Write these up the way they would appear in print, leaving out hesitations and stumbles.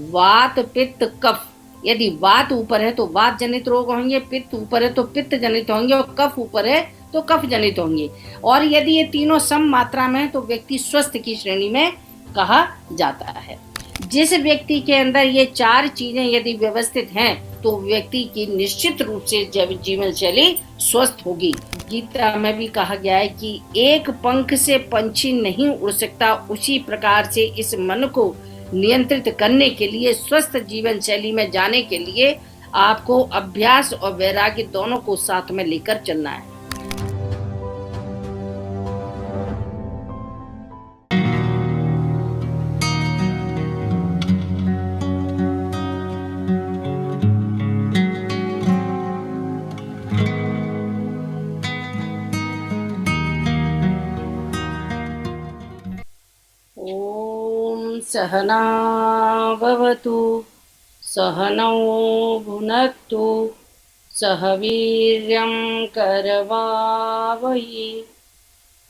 वात पित्त कफ। यदि वात ऊपर है तो वात जनित रोग होंगे, पित्त ऊपर है तो पित्त जनित होंगे, और कफ ऊपर है तो कफ जनित होंगे। और यदि ये तीनों सम मात्रा में है तो व्यक्ति स्वस्थ की श्रेणी में कहा जाता है। जिस व्यक्ति के अंदर ये चार चीजें यदि व्यवस्थित हैं तो व्यक्ति की निश्चित रूप से जीवन शैली स्वस्थ होगी। गीता में भी कहा गया है कि एक पंख से पंछी नहीं उड़ सकता, उसी प्रकार से इस मन को नियंत्रित करने के लिए, स्वस्थ जीवन शैली में जाने के लिए आपको अभ्यास और वैराग्य दोनों को साथ में लेकर चलना है। ओम सहना भवतु, सहनौ भुनक्तु, सह वीर्यं करवावहै,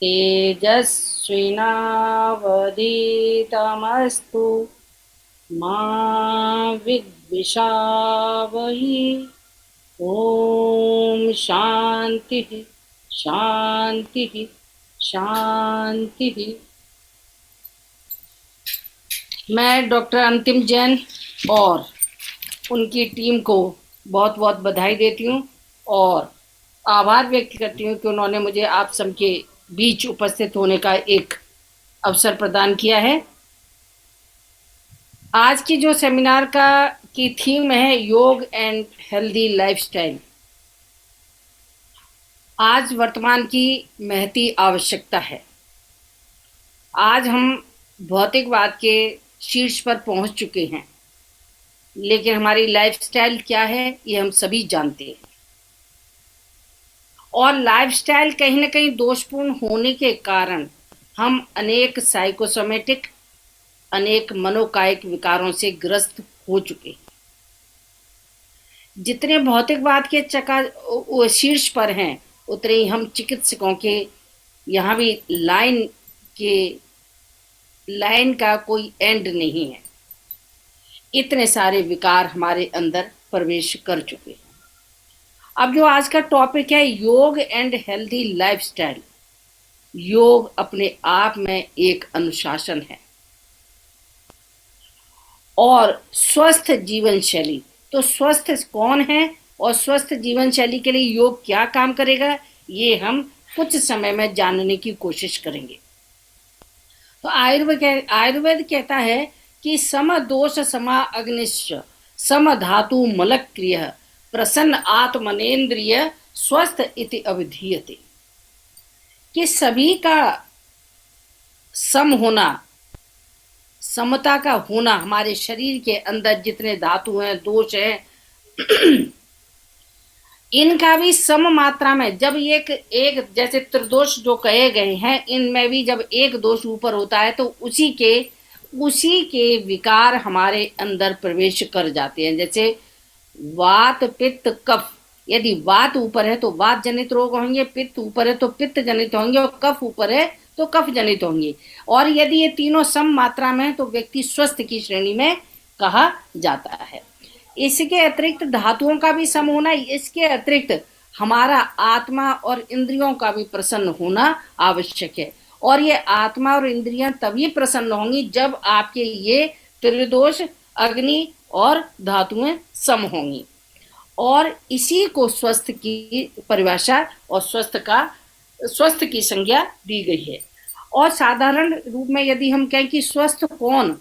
तेजस्विनावधीतमस्तु मा विद्विषावहै। ओम शांति शांति शांति। मैं डॉक्टर अंतिम जैन और उनकी टीम को बहुत बहुत बधाई देती हूँ और आभार व्यक्त करती हूँ कि उन्होंने मुझे आप सबके बीच उपस्थित होने का एक अवसर प्रदान किया है। आज की जो सेमिनार की थीम है योग एंड हेल्दी लाइफस्टाइल, आज वर्तमान की महती आवश्यकता है। आज हम भौतिकवाद के शीर्ष पर पहुंच चुके हैं, लेकिन हमारी लाइफस्टाइल क्या है ये हम सभी जानते हैं। और लाइफस्टाइल कहीं ना कहीं दोषपूर्ण होने के कारण हम अनेक साइकोसोमेटिक, अनेक मनोकायिक विकारों से ग्रस्त हो चुके हैं। जितने भौतिकवाद के शीर्ष पर हैं उतने ही हम चिकित्सकों के यहाँ भी लाइन का कोई एंड नहीं है। इतने सारे विकार हमारे अंदर प्रवेश कर चुके हैं। अब जो आज का टॉपिक है योग एंड हेल्दी लाइफस्टाइल, योग अपने आप में एक अनुशासन है और स्वस्थ जीवन शैली। तो स्वस्थ कौन है और स्वस्थ जीवन शैली के लिए योग क्या काम करेगा, ये हम कुछ समय में जानने की कोशिश करेंगे। तो आयुर्वेद कहता है कि सम दोष समा अग्निश्च, सम धातु मलक क्रिय, प्रसन्न आत्मनेन्द्रिय स्वस्थ इति अभिधीयते। कि सभी का सम होना, समता का होना, हमारे शरीर के अंदर जितने धातु हैं, दोष हैं, इनका भी सम मात्रा में, जब एक जैसे त्रिदोष जो कहे गए हैं, इनमें भी जब एक दोष ऊपर होता है तो उसी के विकार हमारे अंदर प्रवेश कर जाते हैं। जैसे वात पित्त कफ। यदि वात ऊपर है तो वात जनित रोग होंगे, पित्त ऊपर है तो पित्त जनित होंगे, और कफ ऊपर है तो कफ जनित होंगे। और यदि ये तीनों सम मात्रा में है तो व्यक्ति स्वस्थ की श्रेणी में कहा जाता है। इसके अतिरिक्त धातुओं का भी सम होना, इसके अतिरिक्त हमारा आत्मा और इंद्रियों का भी प्रसन्न होना आवश्यक है। और ये आत्मा और इंद्रियां तभी प्रसन्न होंगी जब आपके ये त्रिदोष, अग्नि और धातुएं सम होंगी। और इसी को स्वस्थ की परिभाषा और स्वस्थ की संज्ञा दी गई है। और साधारण रूप में यदि हम कहें कि स्वस्थ कौन,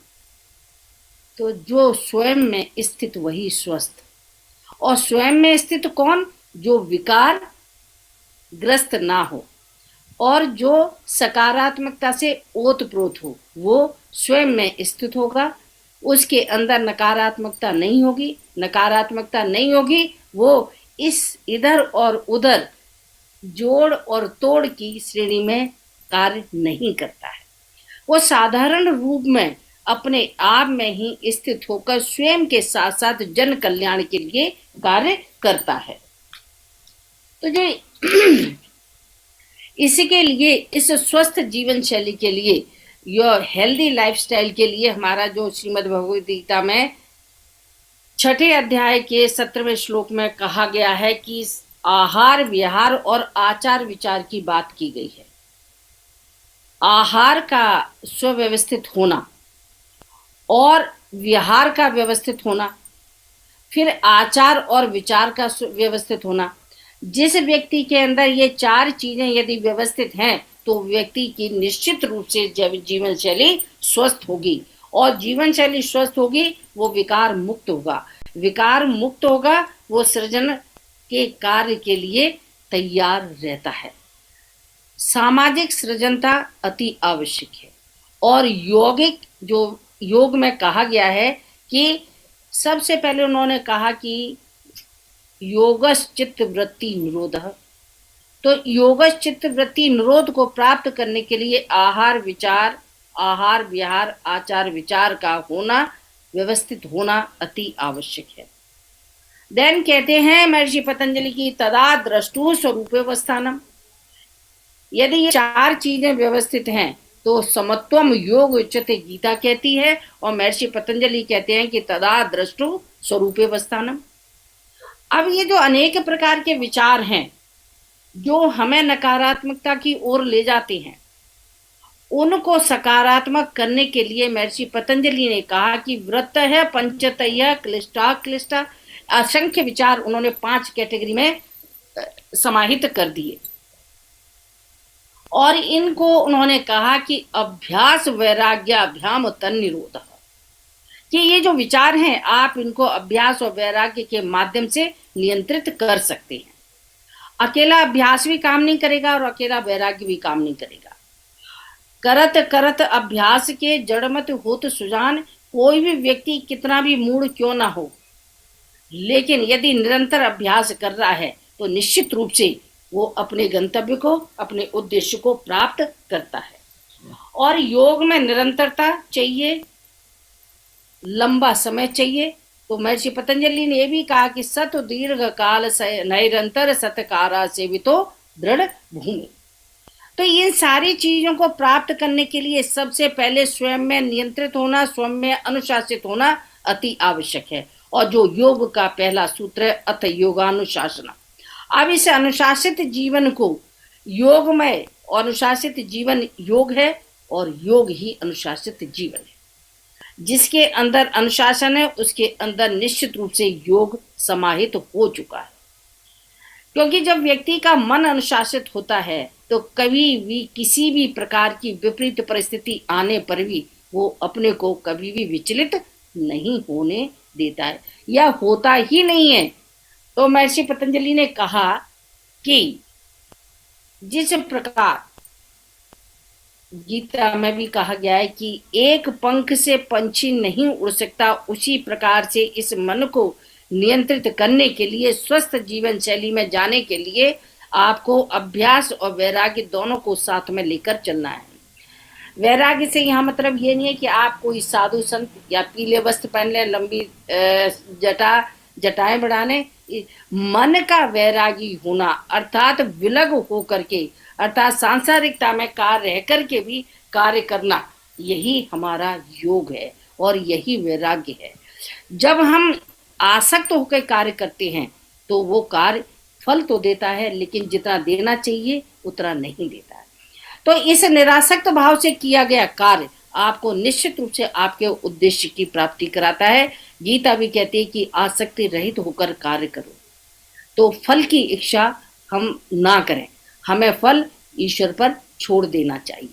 तो जो स्वयं में स्थित वही स्वस्थ। और स्वयं में स्थित कौन, जो विकार ग्रस्त ना हो और जो सकारात्मकता से ओतप्रोत हो, वो स्वयं में स्थित होगा। उसके अंदर नकारात्मकता नहीं होगी, वो इस इधर और उधर जोड़ और तोड़ की श्रेणी में कार्य नहीं करता है। वो साधारण रूप में अपने आप में ही स्थित होकर स्वयं के साथ साथ जन कल्याण के लिए कार्य करता है। तो जो इसके लिए, इस स्वस्थ जीवन शैली के लिए योर हेल्दी लाइफस्टाइल के लिए हमारा जो श्रीमद् भगवद गीता में 6ठे अध्याय के 17वें श्लोक में कहा गया है कि आहार विहार और आचार विचार की बात की गई है। आहार का सुव्यवस्थित होना और विहार का व्यवस्थित होना, फिर आचार और विचार का व्यवस्थित होना। जिस व्यक्ति के अंदर ये 4 चीजें यदि व्यवस्थित हैं तो व्यक्ति की निश्चित रूप से जीवन शैली स्वस्थ होगी, और जीवन शैली स्वस्थ होगी वो विकार मुक्त होगा। विकार मुक्त होगा वो सृजन के कार्य के लिए तैयार रहता है। सामाजिक सृजनता अति आवश्यक है। और यौगिक जो योग में कहा गया है कि सबसे पहले उन्होंने कहा कि योगस चित्त वृत्ति निरोधः। तो योगस चित्त वृत्ति निरोध को प्राप्त करने के लिए आहार विहार आचार विचार का होना, व्यवस्थित होना अति आवश्यक है। देन कहते हैं महर्षि पतंजलि की तदा द्रष्टु स्वरूपावस्थानम। यदि ये 4 चीजें व्यवस्थित हैं तो समत्वम योग उच्यते गीता कहती है, और महर्षि पतंजलि कहते हैं कि तदा द्रष्टु स्वरूपावस्थानम। अब ये जो अनेक प्रकार के विचार हैं जो हमें नकारात्मकता की ओर ले जाते हैं, उनको सकारात्मक करने के लिए महर्षि पतंजलि ने कहा कि व्रत है पंचतय क्लिष्टा क्लिष्टा। असंख्य विचार उन्होंने 5 कैटेगरी में समाहित कर दिए, और इनको उन्होंने कहा कि अभ्यास वैराग्याभ्याम तन्निरोधः, कि ये जो विचार हैं आप इनको अभ्यास और वैराग्य के माध्यम से नियंत्रित कर सकते हैं। अकेला अभ्यास भी काम नहीं करेगा और अकेला वैराग्य भी काम नहीं करेगा। करत करत अभ्यास के जड़मत होत सुजान। कोई भी व्यक्ति कितना भी मूड क्यों ना हो, लेकिन यदि निरंतर अभ्यास कर रहा है तो निश्चित रूप से वो अपने गंतव्य को, अपने उद्देश्य को प्राप्त करता है। और योग में निरंतरता चाहिए, लंबा समय चाहिए। तो महर्षि पतंजलि ने यह भी कहा कि सत दीर्घ काल निरंतर सत्कारा सेवितो दृढ़ भूमि। तो इन सारी चीजों को प्राप्त करने के लिए सबसे पहले स्वयं में नियंत्रित होना, स्वयं में अनुशासित होना अति आवश्यक है। और जो योग का पहला सूत्र है अथ योगानुशासना। अब इस अनुशासित जीवन को योग में, अनुशासित जीवन योग है और योग ही अनुशासित जीवन है। जिसके अंदर अनुशासन है उसके अंदर निश्चित रूप से योग समाहित हो चुका है। क्योंकि जब व्यक्ति का मन अनुशासित होता है तो कभी भी किसी भी प्रकार की विपरीत परिस्थिति आने पर भी वो अपने को कभी भी विचलित नहीं होने देता है, या होता ही नहीं है। तो महर्षि पतंजलि ने कहा कि जिस प्रकार गीता में भी कहा गया है कि एक पंख से पंछी नहीं उड़ सकता, उसी प्रकार से इस मन को नियंत्रित करने के लिए, स्वस्थ जीवन शैली में जाने के लिए आपको अभ्यास और वैराग्य दोनों को साथ में लेकर चलना है। वैराग्य से यहाँ मतलब ये नहीं है कि आप कोई साधु संत या पीले वस्त्र पहन लें, लंबी जटाएं बढ़ाने। मन का वैरागी होना अर्थात विलग होकर के, अर्थात सांसारिकता में कार्य रह करके भी कार्य करना, यही हमारा योग है और यही वैराग्य है। जब हम आसक्त होकर कार्य करते हैं तो वो कार्य फल तो देता है, लेकिन जितना देना चाहिए उतना नहीं देता है। तो इस निरासक्त भाव से किया गया कार्य आपको निश्चित रूप से आपके उद्देश्य की प्राप्ति कराता है। गीता भी कहती है कि आसक्ति रहित होकर कार्य करो। तो फल की इच्छा हम ना करें, हमें फल ईश्वर पर छोड़ देना चाहिए।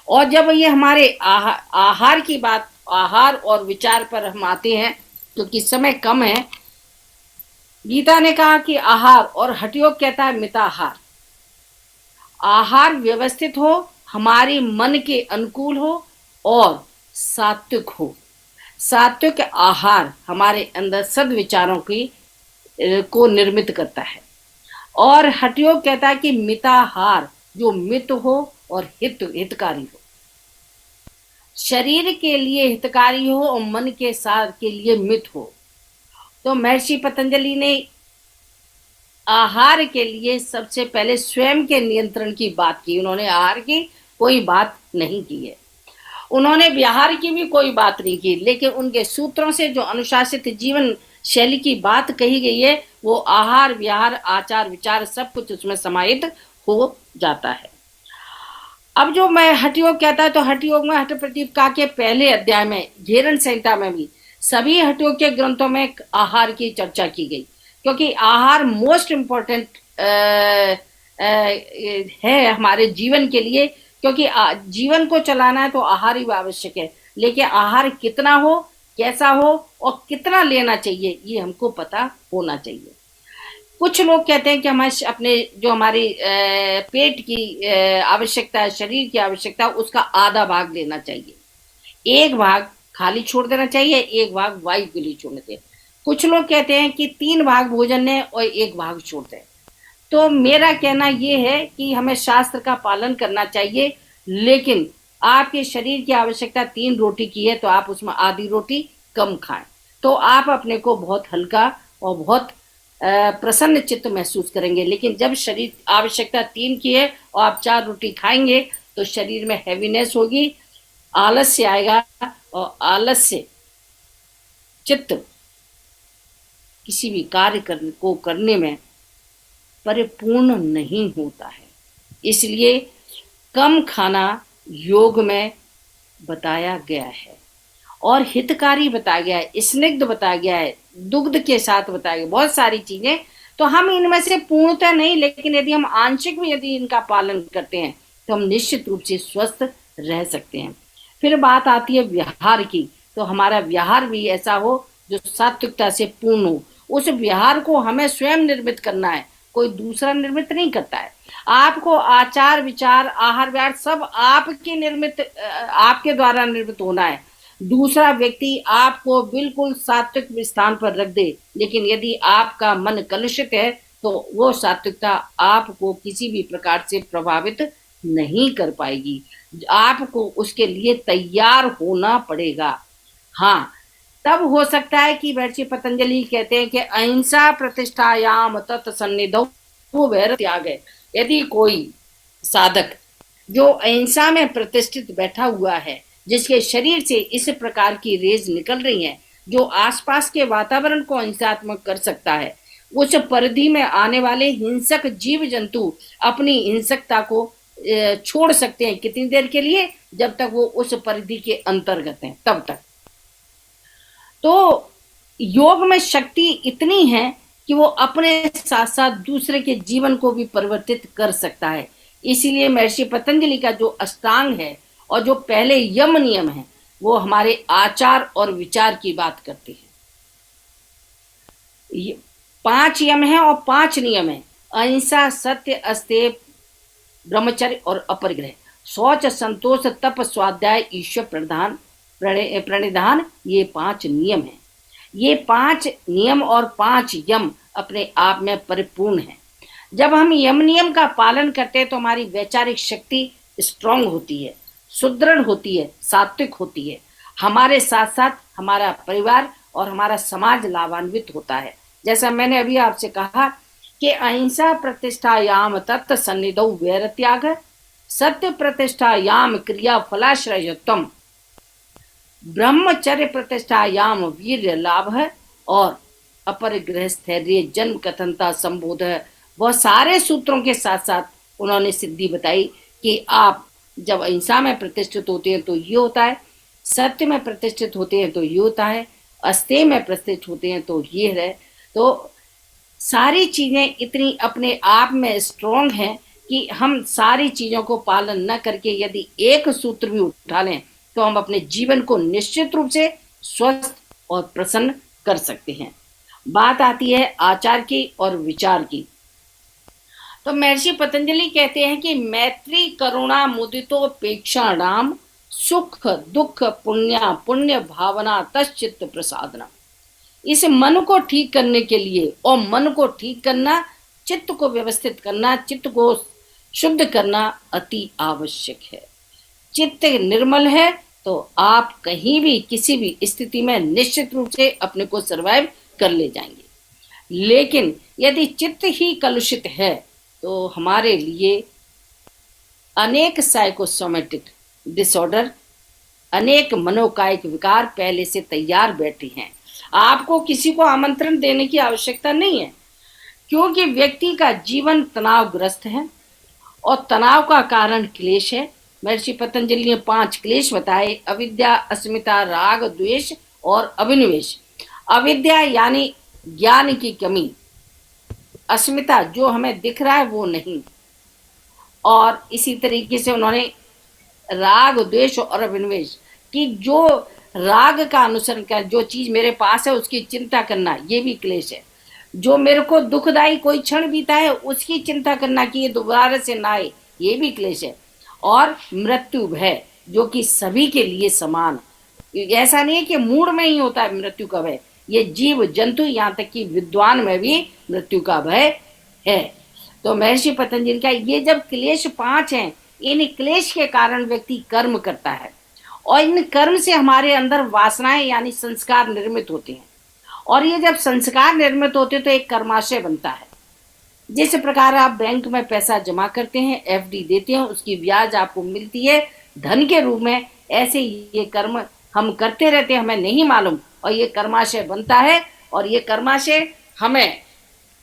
और जब ये हमारे आहार की बात, आहार और विचार पर हम आते हैं, क्योंकि समय कम है, गीता ने कहा कि आहार, और हठयोग कहता है मिताहार। आहार व्यवस्थित हो, हमारे मन के अनुकूल हो और सात्विक हो। सात्विक आहार हमारे अंदर सद्विचारों की को निर्मित करता है। और हठयोग कहता है कि मिताहार, जो मित हो और हितकारी हो, शरीर के लिए हितकारी हो और मन के साथ के लिए मित हो। तो महर्षि पतंजलि ने आहार के लिए सबसे पहले स्वयं के नियंत्रण की बात की, उन्होंने आहार की कोई बात नहीं की है। उन्होंने विहार की भी कोई बात नहीं की, लेकिन उनके सूत्रों से जो अनुशासित जीवन शैली की बात कही गई है वो आहार विहार आचार विचार सब कुछ उसमें समाहित हो जाता है। अब जो मैं हठ योग कहता है तो हठ योग में हठ प्रदीपिका के पहले अध्याय में घेरन संहिता में भी सभी हठ योग के ग्रंथों में आहार की चर्चा की गई, क्योंकि आहार मोस्ट इम्पोर्टेंट है हमारे जीवन के लिए, क्योंकि जीवन को चलाना है तो आहार ही आवश्यक है, लेकिन आहार कितना हो, कैसा हो और कितना लेना चाहिए ये हमको पता होना चाहिए। कुछ लोग कहते हैं कि हमारे अपने जो हमारी पेट की आवश्यकता है, शरीर की आवश्यकता है, उसका आधा भाग लेना चाहिए, एक भाग खाली छोड़ देना चाहिए, एक भाग वायु के लिए छोड़ना चाहिए। कुछ लोग कहते हैं कि 3 भाग भोजन है और 1 भाग छोड़ दें। तो मेरा कहना ये है कि हमें शास्त्र का पालन करना चाहिए, लेकिन आपके शरीर की आवश्यकता 3 रोटी की है तो आप उसमें आधी रोटी कम खाएं, तो आप अपने को बहुत हल्का और बहुत प्रसन्न चित्त महसूस करेंगे। लेकिन जब शरीर आवश्यकता 3 की है और आप 4 रोटी खाएंगे तो शरीर में हैवीनेस होगी, आलस्य आएगा, और आलस्य चित्त किसी भी कार्य करने में परिपूर्ण नहीं होता है। इसलिए कम खाना योग में बताया गया है और हितकारी बताया गया है, स्निग्ध बताया गया है, दुग्ध के साथ बताया गया, बहुत सारी चीजें। तो हम इनमें से पूर्णतः नहीं, लेकिन यदि हम आंशिक भी यदि इनका पालन करते हैं तो हम निश्चित रूप से स्वस्थ रह सकते हैं। फिर बात आती है व्यवहार की, तो हमारा व्यवहार भी ऐसा हो जो सात्विकता से पूर्ण हो। उस व्यवहार को हमें स्वयं निर्मित करना है, कोई दूसरा निर्मित नहीं करता है। आपको आचार विचार आहार विहार सब आपके निर्मित आपके द्वारा निर्मित होना है। दूसरा व्यक्ति आपको बिल्कुल सात्विक स्थान पर रख दे, लेकिन यदि आपका मन कलुषित है तो वो सात्विकता आपको किसी भी प्रकार से प्रभावित नहीं कर पाएगी, आपको उसके लिए तैयार होना पड़ेगा। हाँ, तब हो सकता है कि महर्षि पतंजलि कहते हैं कि अहिंसा प्रतिष्ठायाम तत्सन्निधौ वैर त्याग है। यदि कोई साधक जो अहिंसा में प्रतिष्ठित बैठा हुआ है, जिसके शरीर से इस प्रकार की रेज निकल रही है जो आसपास के वातावरण को हिंसात्मक कर सकता है, उस परिधि में आने वाले हिंसक जीव जंतु अपनी हिंसकता को छोड़ सकते हैं। कितनी देर के लिए? जब तक वो उस परिधि के अंतर्गत हैं, तब तक। तो योग में शक्ति इतनी है कि वो अपने साथ साथ दूसरे के जीवन को भी परिवर्तित कर सकता है। इसीलिए महर्षि पतंजलि का जो अष्टांग है और जो पहले यम नियम है वो हमारे आचार और विचार की बात करते हैं। 5 यम है और 5 नियम है: अहिंसा, सत्य, अस्तेय, ब्रह्मचर्य और अपरिग्रह, शौच, संतोष, तप, स्वाध्याय, ईश्वर प्रणिधान। ये 5 नियम हैं। ये 5 नियम और 5 यम अपने आप में परिपूर्ण हैं। जब हम यम नियम का पालन करते हैं तो हमारी वैचारिक शक्ति स्ट्रांग होती है, सुदृढ़ होती है, सात्विक होती है। हमारे साथ साथ हमारा परिवार और हमारा समाज लाभान्वित होता है। जैसा मैंने अभी आपसे कहा कि अहिंसा प्रतिष्ठायाम तत् सन्निधौ वैर त्याग, सत्य प्रतिष्ठायाम क्रिया फलाश्रयत्वम, ब्रह्मचर्य प्रतिष्ठायाम वीर्य लाभ और अपरिग्रह स्थैर्य जन्म कथनता संबोध। वह सारे सूत्रों के साथ साथ उन्होंने सिद्धि बताई कि आप जब अहिंसा में प्रतिष्ठित होते हैं तो ये होता है, सत्य में प्रतिष्ठित होते हैं तो ये होता है, अस्तेय में प्रतिष्ठित होते हैं तो ये है। तो सारी चीजें इतनी अपने आप में स्ट्रॉन्ग हैं कि हम सारी चीजों को पालन न करके यदि एक सूत्र भी उठा लें तो हम अपने जीवन को निश्चित रूप से स्वस्थ और प्रसन्न कर सकते हैं। बात आती है आचार की और विचार की। तो महर्षि पतंजलि कहते हैं कि मैत्री करुणा मुदितोपेक्षाणाम सुख दुख पुण्य पुण्य भावना तश्चित्त प्रसादना। इस मन को ठीक करने के लिए, और मन को ठीक करना, चित्त को व्यवस्थित करना, चित्त को शुद्ध करना अति आवश्यक है। चित्त निर्मल है तो आप कहीं भी किसी भी स्थिति में निश्चित रूप से अपने को सरवाइव कर ले जाएंगे। लेकिन यदि चित्त ही कलुषित है तो हमारे लिए अनेक साइकोसोमेटिक डिसऑर्डर अनेक मनोकायिक विकार पहले से तैयार बैठे हैं। आपको किसी को आमंत्रण देने की आवश्यकता नहीं है, क्योंकि व्यक्ति का जीवन तनावग्रस्त है और तनाव का कारण क्लेश है। महर्षि पतंजलि ने 5 क्लेश बताए: अविद्या, अस्मिता, राग, द्वेष और अभिनिवेश। अविद्या यानी ज्ञान की कमी, अस्मिता जो हमें दिख रहा है वो नहीं, और इसी तरीके से उन्होंने राग, द्वेष और अभिनिवेश कि जो राग का अनुसरण कर, जो चीज मेरे पास है उसकी चिंता करना, ये भी क्लेश है। जो मेरे को दुखदायी कोई क्षण बीता है उसकी चिंता करना कि ये दोबारा से ना आए, ये भी क्लेश है। और मृत्यु भय, जो कि सभी के लिए समान, ऐसा नहीं है कि मूड में ही होता है मृत्यु का भय, ये जीव जंतु यहाँ तक कि विद्वान में भी मृत्यु का भय है। तो महर्षि पतंजलि का ये जब क्लेश 5 हैं, इन क्लेश के कारण व्यक्ति कर्म करता है और इन कर्म से हमारे अंदर वासनाएं यानी संस्कार निर्मित होते हैं, और ये जब संस्कार निर्मित होते हैं तो एक कर्माशय बनता है। जिस प्रकार आप बैंक में पैसा जमा करते हैं, एफडी देते हैं, उसकी ब्याज आपको मिलती है धन के रूप में, ऐसे ये कर्म हम करते रहते हैं, हमें नहीं मालूम, और ये कर्माशय बनता है, और ये कर्माशय हमें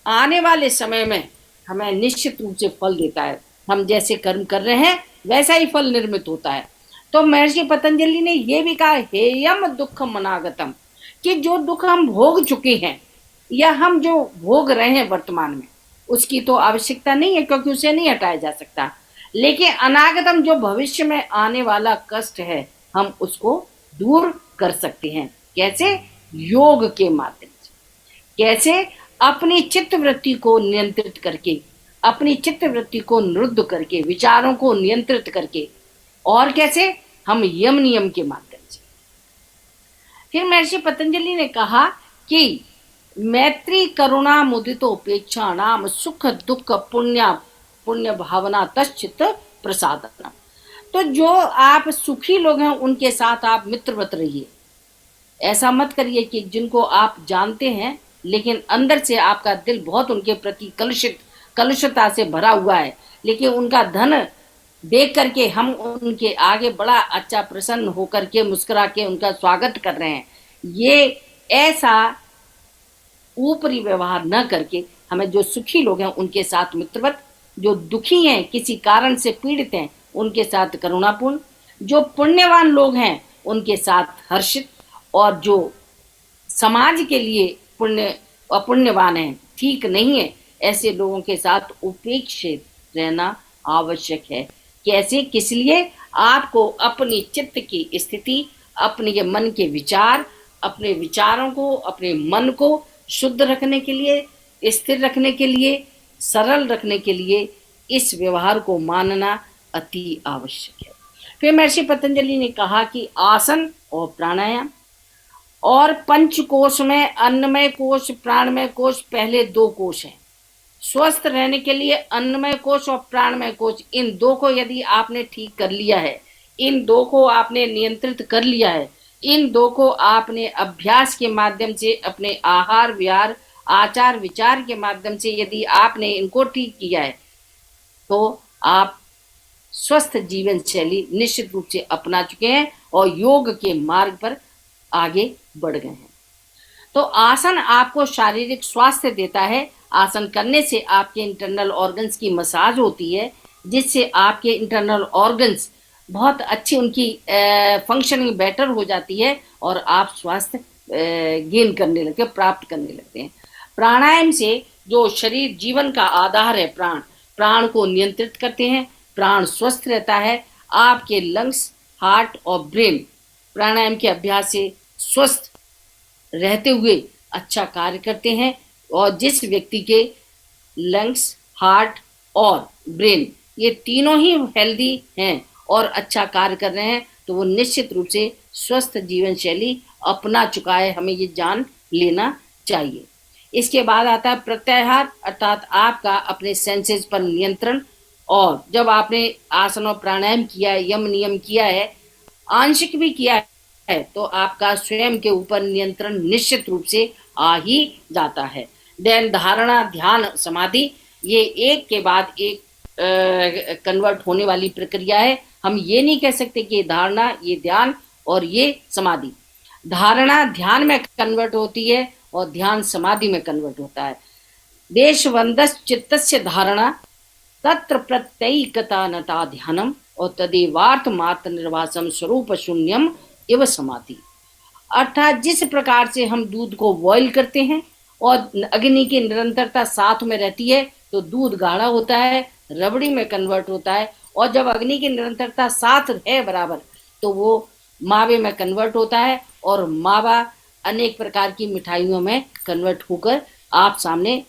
आने वाले समय में हमें निश्चित रूप से फल देता है। हम जैसे कर्म कर रहे हैं वैसा ही फल निर्मित होता है। तो महर्षि पतंजलि ने यह भी कहा, हेयम दुखम अनागतम, कि जो दुख हम भोग चुके हैं या हम जो भोग रहे हैं वर्तमान में, उसकी तो आवश्यकता नहीं है, क्योंकि उसे नहीं हटाया जा सकता। लेकिन अनागतम, जो भविष्य में आने वाला कष्ट है, हम उसको दूर कर सकते हैं। कैसे? योग के माध्यम से। कैसे? अपनी चित्त वृत्ति को नियंत्रित करके, अपनी चित्त वृत्ति को निरुद्ध करके, विचारों को नियंत्रित करके। और कैसे? हम यम नियम के माध्यम से। फिर महर्षि पतंजलि ने कहा कि मैत्री, करुणा, मुदितो उपेक्षा नाम सुख दुख पुण्य भावना तश्चित प्रसादनम। तो जो आप सुखी लोग हैं उनके साथ आप मित्रवत रहिए। ऐसा मत करिए कि जिनको आप जानते हैं लेकिन अंदर से आपका दिल बहुत उनके प्रति कलुषता से भरा हुआ है, लेकिन उनका धन देख करके हम उनके आगे बड़ा अच्छा प्रसन्न होकर के मुस्कुरा के उनका स्वागत कर रहे हैं। ये ऐसा ऊपरी व्यवहार न करके हमें जो सुखी लोग हैं उनके साथ मित्रवत, जो दुखी हैं, किसी कारण से पीड़ित हैं, उनके साथ करुणापूर्ण, जो पुण्यवान लोग हैं उनके साथ हर्षित, और जो समाज के लिए अपुण्यवान हैं, ठीक नहीं है, ऐसे लोगों के साथ उपेक्षित रहना आवश्यक है। कैसे? किस लिए? आपको अपनी चित्त की स्थिति, अपने मन के विचार, अपने विचारों को, अपने मन को शुद्ध रखने के लिए, स्थिर रखने के लिए, सरल रखने के लिए इस व्यवहार को मानना अति आवश्यक है। फिर महर्षि पतंजलि ने कहा कि आसन और प्राणायाम, और पंचकोश में अन्नमय कोश, प्राणमय कोश, पहले 2 कोश हैं। स्वस्थ रहने के लिए अन्नमय कोश और प्राणमय कोश, इन 2 को यदि आपने ठीक कर लिया है, इन 2 को आपने नियंत्रित कर लिया है, इन 2 को आपने अभ्यास के माध्यम से, अपने आहार विहार, आचार विचार के माध्यम से यदि आपने इनको ठीक किया है, तो आप स्वस्थ जीवन शैली निश्चित रूप से अपना चुके हैं और योग के मार्ग पर आगे बढ़ गए हैं। तो आसन आपको शारीरिक स्वास्थ्य देता है। आसन करने से आपके इंटरनल ऑर्गन्स की मसाज होती है, जिससे आपके इंटरनल ऑर्गन्स बहुत अच्छी, उनकी फंक्शनिंग बेटर हो जाती है और आप स्वास्थ्य गेन करने लगते हैं, प्राप्त करने लगते हैं। प्राणायाम से जो शरीर जीवन का आधार है, प्राण को नियंत्रित करते हैं, प्राण स्वस्थ रहता है। आपके लंग्स, हार्ट और ब्रेन प्राणायाम के अभ्यास से स्वस्थ रहते हुए अच्छा कार्य करते हैं, और जिस व्यक्ति के लंग्स, हार्ट और ब्रेन ये तीनों ही हेल्दी हैं और अच्छा कार्य कर रहे हैं, तो वो निश्चित रूप से स्वस्थ जीवन शैली अपना चुका है, हमें ये जान लेना चाहिए। इसके बाद आता है प्रत्याहार, अर्थात आपका अपने सेंसेस पर नियंत्रण। और जब आपने आसन और प्राणायाम किया है, यम नियम किया है, आंशिक भी किया है, तो आपका स्वयं के ऊपर नियंत्रण निश्चित रूप से आ ही जाता है। देन धारणा, ध्यान, समाधि, ये एक के बाद एक कन्वर्ट होने वाली प्रक्रिया है। हम ये नहीं कह सकते कि ये धारणा, ये ध्यान और ये समाधि। धारणा ध्यान में कन्वर्ट होती है और ध्यान समाधि में कन्वर्ट होता है। देशवंदस चित्तस्य धारणा तत्र प्रत्ययिकता नता ध्यानम और तदेवार्थ मात्र निर्वासम स्वरूप शून्यम एव समाधि। अर्थात जिस प्रकार से हम दूध को बॉईल करते हैं और अग्नि की निरंतरता साथ में रहती है तो दूध गाढ़ा होता है, रबड़ी में कन्वर्ट होता है, और जब अग्नि की निरंतरता साथ है बराबर तो वो मावे में कन्वर्ट होता है, और मावा अनेक प्रकार की मिठाइयों में कन्वर्ट होकर आप सामने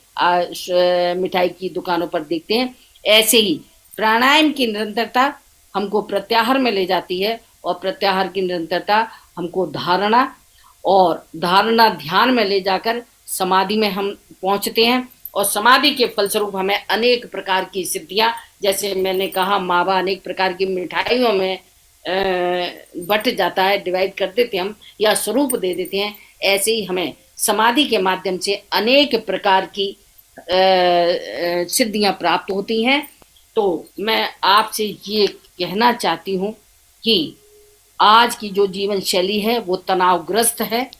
मिठाई की दुकानों पर देखते हैं। ऐसे ही प्राणायाम की निरंतरता हमको प्रत्याहार में ले जाती है, और प्रत्याहार की निरंतरता हमको धारणा, और धारणा ध्यान में ले जाकर समाधि में हम पहुंचते हैं, और समाधि के फलस्वरूप हमें अनेक प्रकार की सिद्धियां, जैसे मैंने कहा मावा अनेक प्रकार की मिठाइयों में बट जाता है, डिवाइड कर देते हैं हम या स्वरूप दे देते हैं, ऐसे ही हमें समाधि के माध्यम से अनेक प्रकार की सिद्धियां प्राप्त होती हैं। तो मैं आपसे ये कहना चाहती हूँ कि आज की जो जीवन शैली है वो तनावग्रस्त है।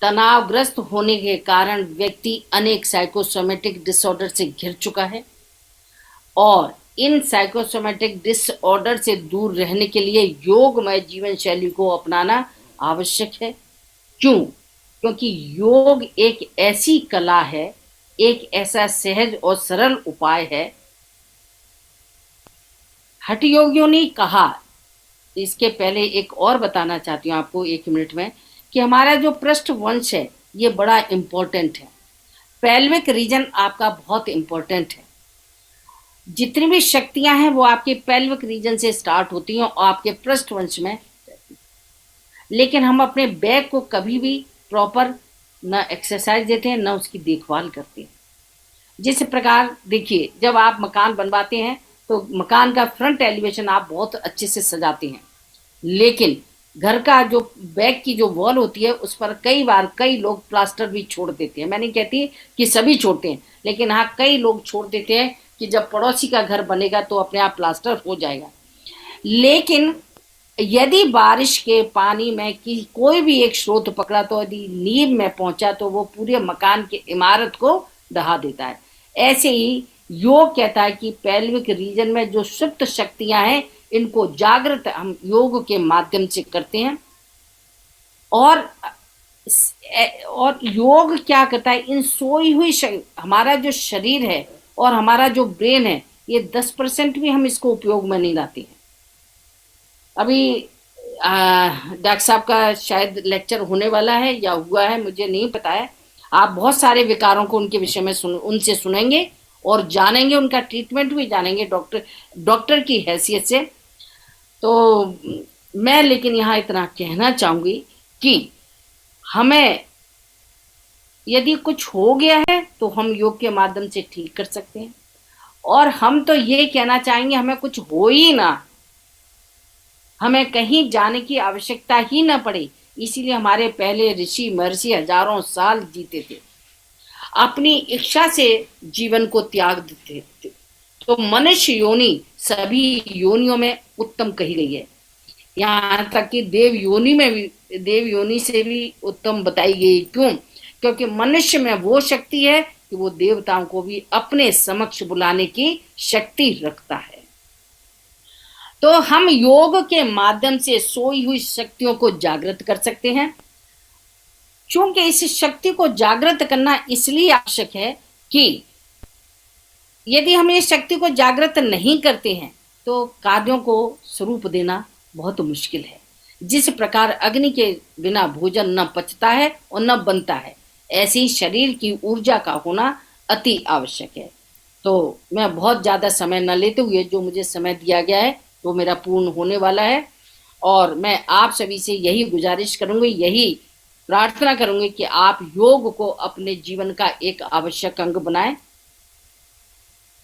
तनावग्रस्त होने के कारण व्यक्ति अनेक साइकोसोमेटिक डिसऑर्डर से घिर चुका है, और इन साइकोसोमेटिक डिसऑर्डर से दूर रहने के लिए योगमय जीवन शैली को अपनाना आवश्यक है। क्यों? क्योंकि योग एक ऐसी कला है, एक ऐसा सहज और सरल उपाय है। हठ योगियों ने कहा, इसके पहले एक और बताना चाहती हूँ आपको 1 मिनट में, कि हमारा जो पृष्ठ वंश है ये बड़ा इंपॉर्टेंट है। पेल्विक रीजन आपका बहुत इंपॉर्टेंट है। जितनी भी शक्तियां हैं वो आपके पेल्विक रीजन से स्टार्ट होती हैं और आपके पृष्ठ वंश में, लेकिन हम अपने बैक को कभी भी प्रॉपर न एक्सरसाइज देते हैं न उसकी देखभाल करते हैं। जिस प्रकार देखिए, जब आप मकान बनवाते हैं तो मकान का फ्रंट एलिवेशन आप बहुत अच्छे से सजाते हैं, लेकिन घर का जो बैक की जो वॉल होती है उस पर कई बार कई लोग प्लास्टर भी छोड़ देते हैं। मैं नहीं कहती कि सभी छोड़ते हैं, लेकिन हाँ कई लोग छोड़ देते हैं कि जब पड़ोसी का घर बनेगा तो अपने आप प्लास्टर हो जाएगा। लेकिन यदि बारिश के पानी में कि कोई भी एक स्रोत पकड़ा तो यदि नींव में पहुंचा तो वो पूरे मकान की इमारत को ढहा देता है। ऐसे ही योग कहता है कि पेल्विक रीजन में जो सुप्त शक्तियां हैं इनको जागृत हम योग के माध्यम से करते हैं, और योग क्या करता है, इन सोई हुई हमारा जो शरीर है और हमारा जो ब्रेन है ये 10% भी हम इसको उपयोग में नहीं लाते हैं। अभी डॉक्टर साहब का शायद लेक्चर होने वाला है या हुआ है, मुझे नहीं पता है। आप बहुत सारे विकारों को उनके विषय में उनसे सुनेंगे और जानेंगे, उनका ट्रीटमेंट भी जानेंगे डॉक्टर की हैसियत से। तो मैं लेकिन यहाँ इतना कहना चाहूँगी कि हमें यदि कुछ हो गया है तो हम योग के माध्यम से ठीक कर सकते हैं, और हम तो ये कहना चाहेंगे हमें कुछ हो ही ना, हमें कहीं जाने की आवश्यकता ही ना पड़े। इसीलिए हमारे पहले ऋषि महर्षि हजारों साल जीते थे, अपनी इच्छा से जीवन को त्याग देते थे। तो मनुष्य योनि सभी योनियों में उत्तम कही गई है, यहाँ तक कि देव योनि से भी उत्तम बताई गई। क्यों? क्योंकि मनुष्य में वो शक्ति है कि वो देवताओं को भी अपने समक्ष बुलाने की शक्ति रखता है। तो हम योग के माध्यम से सोई हुई शक्तियों को जागृत कर सकते हैं। क्योंकि इस शक्ति को जागृत करना इसलिए आवश्यक है कि यदि हम इस शक्ति को जागृत नहीं करते हैं तो कार्यों को स्वरूप देना बहुत मुश्किल है। जिस प्रकार अग्नि के बिना भोजन न पचता है और न बनता है, ऐसे ही शरीर की ऊर्जा का होना अति आवश्यक है। तो मैं बहुत ज़्यादा समय न लेते हुए, जो मुझे समय दिया गया है वो मेरा पूर्ण होने वाला है, और मैं आप सभी से यही गुजारिश करूंगी, यही प्रार्थना करूंगी कि आप योग को अपने जीवन का एक आवश्यक अंग बनाएं।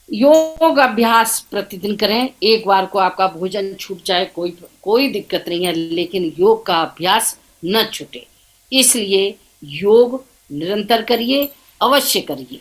योग अभ्यास प्रतिदिन करें। एक बार को आपका भोजन छूट जाए कोई दिक्कत नहीं है, लेकिन योग का अभ्यास न छूटे। इसलिए योग निरंतर करिए, अवश्य करिए।